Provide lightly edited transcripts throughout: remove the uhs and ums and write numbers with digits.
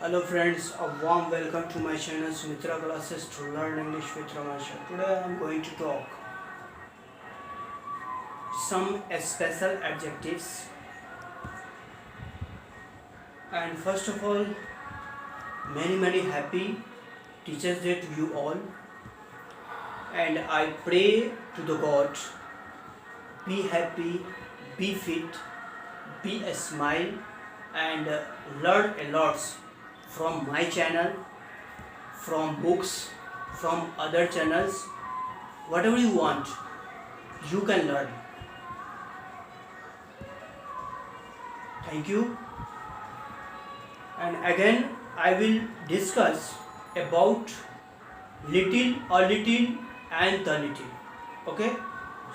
Hello friends, a warm welcome to my channel Sumitra Classes to learn English with Ramasha. Today I am going to talk some special adjectives. And first of all, many happy Teachers Day to you all. And I pray to the God, be happy, be fit, be a smile, and learn a lot from my channel, from books, from other channels. Whatever you want, you can learn. Thank you. And again I will discuss about little, a little and the little. Okay,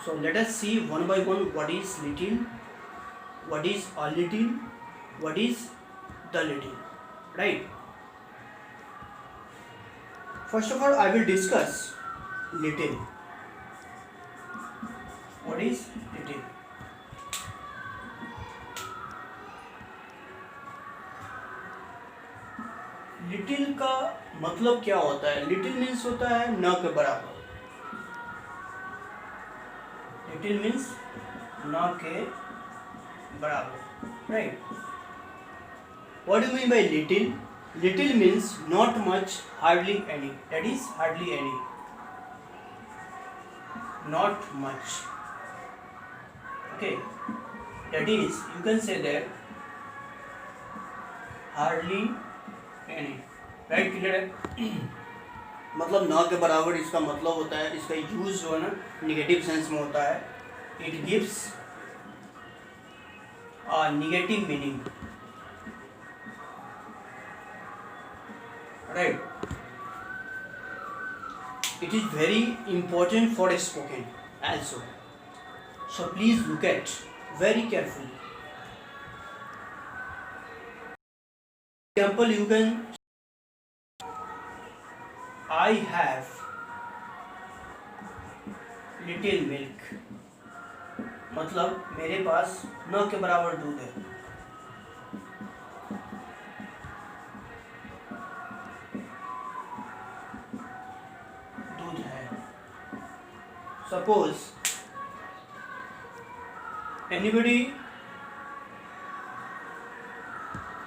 so let us see one by one what is little, what is a little, what is the little, right? First of all, I will discuss little. What is little? Little का मतलब क्या होता है? Little means होता है न के बराबर. लिटिल मीन्स न के बराबर, right? What do you mean by little? Little means not much, hardly any. That is hardly any. Not much. Okay. That is, you can say that hardly any. Right? Clear है? मतलब ना के बराबर इसका मतलब होता है, इसका यूज जो है ना निगेटिव सेंस में होता है. It gives a negative meaning. Right? It is very important for spoken also. So please look at very carefully. Example, you can I have little milk. मतलब मेरे पास न के बराबर दूध है. दूध है. Suppose anybody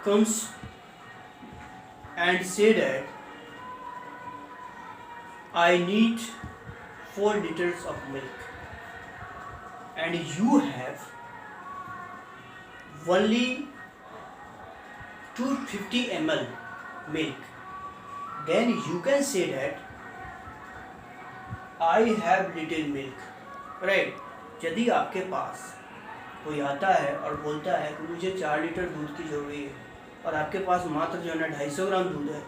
comes and say that I need 4 liters of milk and you have only 250 ml milk, then you can say that I have little milk, right? यदि आपके पास कोई आता है और बोलता है कि मुझे 4 लीटर दूध की ज़रूरी है और आपके पास मात्र जो है ना 250 ग्राम दूध है,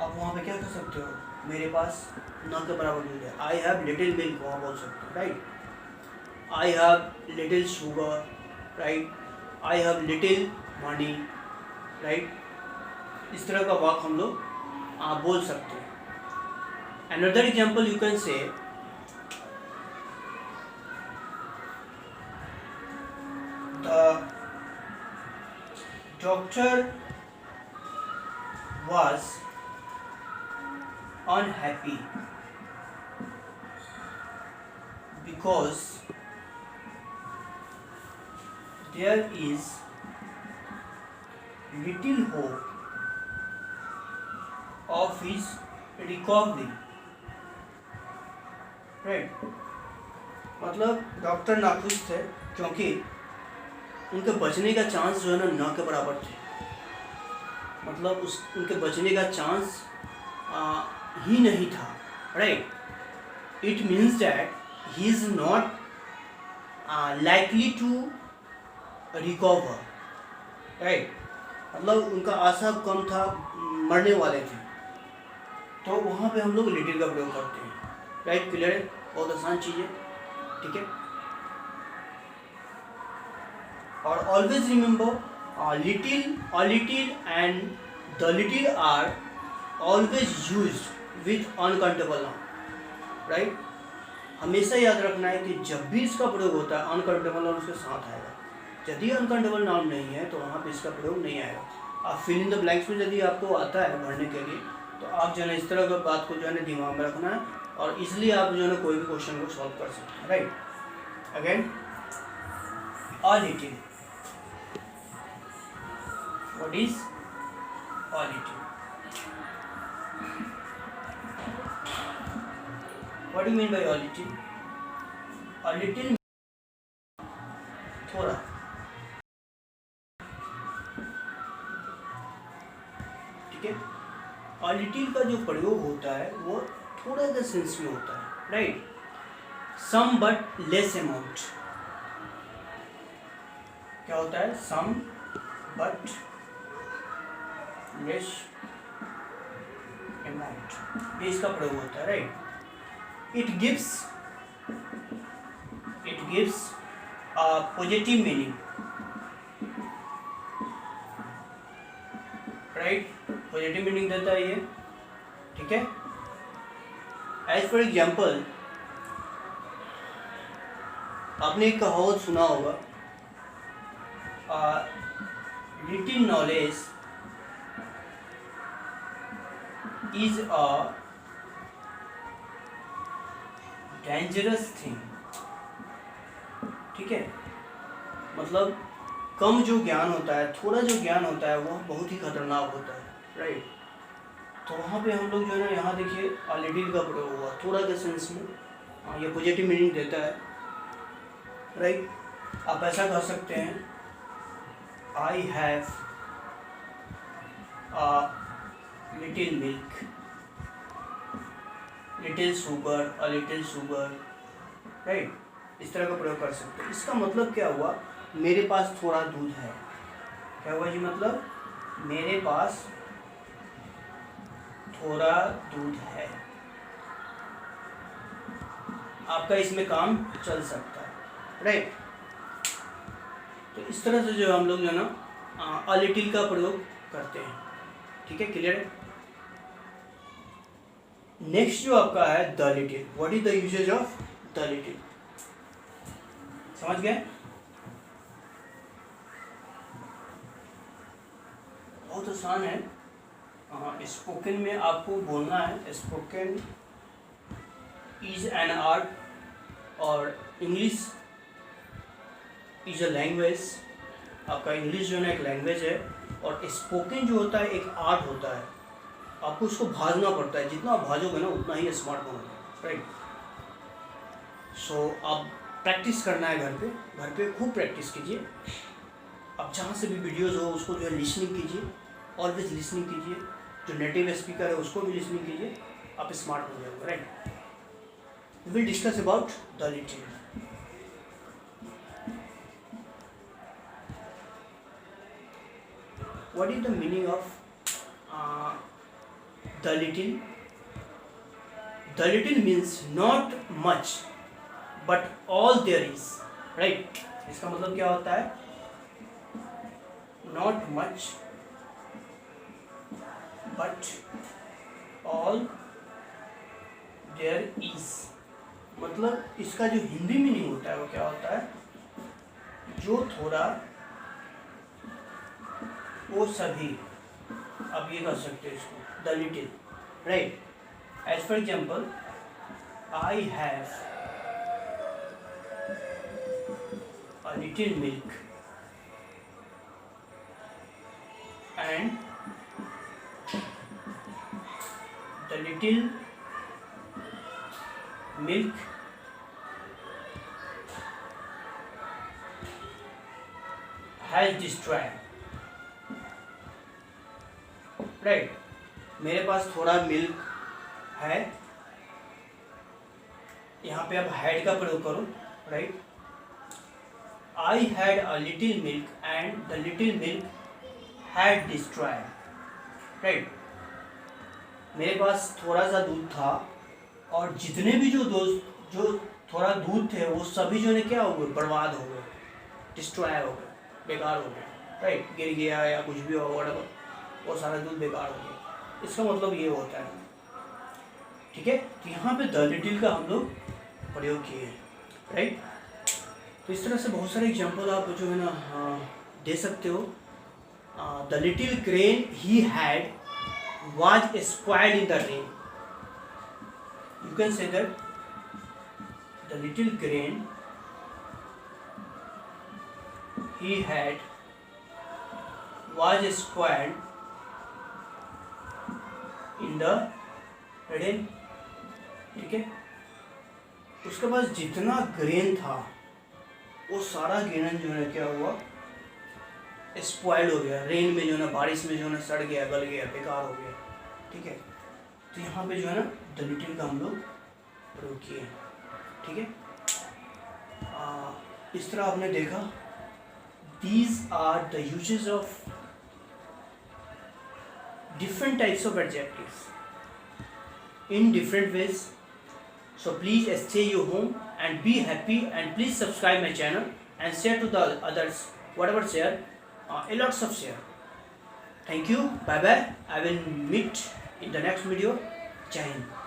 आप वहाँ पे क्या कर सकते हो? मेरे पास न के बराबर दूध है. आई हैव लिटिल मिल्क वहाँ बोल सकते हो, right? I have little sugar, right? I have little money, right? इस तरह का वाक्य हम लोग आप बोल सकते हैं. Another example you can say the doctor was unhappy because there is little hope of his recovery, right? मतलब डॉक्टर नाखुश थे क्योंकि उनके बचने का चांस जो है ना के बराबर थे. मतलब उनके बचने का चांस ही नहीं था, right? It means that he is not likely to recover, right? मतलब उनका आशा कम था, मरने वाले थे. तो वहाँ पे हम लोग लिटिल का प्रयोग करते हैं, राइट? क्लियर है? बहुत आसान चीज़ है, ठीक है? और always remember little and the little are always used with uncountable noun, right? हमेशा याद रखना है कि जब भी इसका प्रयोग होता है अनकाउंटेबल नाउन उसके साथ आएगा. यदि अनकाउंटेबल नाउन नहीं है तो वहाँ पे इसका प्रयोग नहीं आएगा. आप फिल इन द ब्लैंक्स में यदि आपको आता है भरने के लिए, तो आप जो है इस तरह की बात को जो है दिमाग में रखना है और इसलिए आप जो है कोई भी क्वेश्चन को सॉल्व कर सकते हैं, right. Again, a little, what is a little? What do you mean by a little? A little थोड़ा, ठीक है। a little का जो प्रयोग होता है वो थोड़ा के सेंस में होता है, right. Some but less amount, क्या होता है? सम बट लेस अमाउंट, ये इसका प्रयोग होता है, right. It gives a positive meaning, right, positive meaning देता है ये, ठीक है। एज फॉर एग्जाम्पल, आपने एक कहावत सुना होगा, little knowledge is a dangerous thing, ठीक है। मतलब कम जो ज्ञान होता है, थोड़ा जो ज्ञान होता है वो बहुत ही खतरनाक होता है, राइट। तो वहाँ पे हम लोग जो है ना, यहाँ देखिए लिटिल का प्रयोग हुआ थोड़ा के सेंस में, ये पॉजिटिव मीनिंग देता है, राइट। आप ऐसा कर सकते हैं, I have a little milk, little sugar, a little sugar, right. इस तरह का प्रयोग कर सकते हैं। इसका मतलब क्या हुआ? मेरे पास थोड़ा दूध है। क्या हुआ जी? मतलब मेरे पास थोड़ा दूध है, आपका इसमें काम चल सकता है, राइट। तो इस तरह से जो हम लोग जो है ना अ लिटिल का प्रयोग करते हैं, ठीक है, क्लियर है। नेक्स्ट जो आपका है the little, what is the usages of the little, समझ गए? बहुत आसान है। स्पोकन में आपको बोलना है, स्पोकन इज एन आर्ट और इंग्लिश इज अ लैंग्वेज। आपका इंग्लिश जो है ना एक लैंग्वेज है और स्पोकन जो होता है एक आर्ट होता है। आपको उसको भाजना पड़ता है, जितना आप भाजोगे ना उतना ही स्मार्ट बनोगे, राइट। सो आप प्रैक्टिस करना है घर पे खूब प्रैक्टिस कीजिए। आप जहाँ से भी वीडियोज़ हो उसको जो है लिसनिंग कीजिए, ऑलवेज लिसनिंग कीजिए। जो नेटिव स्पीकर है उसको भी लिसनिंग कीजिए, आप स्मार्ट हो जाओगे, right. We will discuss about the little. What is the meaning of the little? The little means not much but all there is, right. इसका मतलब क्या होता है? Not much but all there is, मतलब इसका जो हिंदी मीनिंग होता है वो क्या होता है? जो थोड़ा वो सभी, आप ये कर सकते हैं इसको, the little, right. As for example, I have a little milk and the little milk has destroyed, right। मेरे पास थोड़ा मिल्क है, यहाँ पे आप हैड का प्रयोग करो, right. I had a little milk and the little milk had destroyed, right। मेरे पास थोड़ा सा दूध था और जितने भी जो थोड़ा दूध थे वो सभी जो ने क्या हो गए? बर्बाद हो गए, डिस्ट्रॉय हो गए, बेकार हो गए, राइट। गिर गया या कुछ भी हो, वhatever, वो सारा दूध बेकार हो गया। इसका मतलब ये होता है, ठीक है। तो यहाँ पे द लिटिल का हम लोग प्रयोग किए हैं, राइट। तो इस तरह से बहुत सारे एग्जाम्पल आप जो है ना दे सकते हो। The little grain he had was spoiled in the rain. You can say that the little grain he had was spoiled in the rain. ठीक है, उसके पास जितना ग्रेन था वो सारा ग्रेन जो है क्या हुआ, स्पॉइल हो गया, रेन में जो है ना, बारिश में जो है ना सड़ गया, गल गया, बेकार हो गया। ठीक है, तो यहाँ पे जो है ना द लिटिल का हम लोग प्रयोग किए। ठीक है, इस तरह आपने देखा, these are the uses of different types of adjectives in different ways. So please stay your home and be happy, and please subscribe my channel and share to the others, whatever share, a lots of share. Thank you, bye bye, I will meet in the next video. Jai Hind.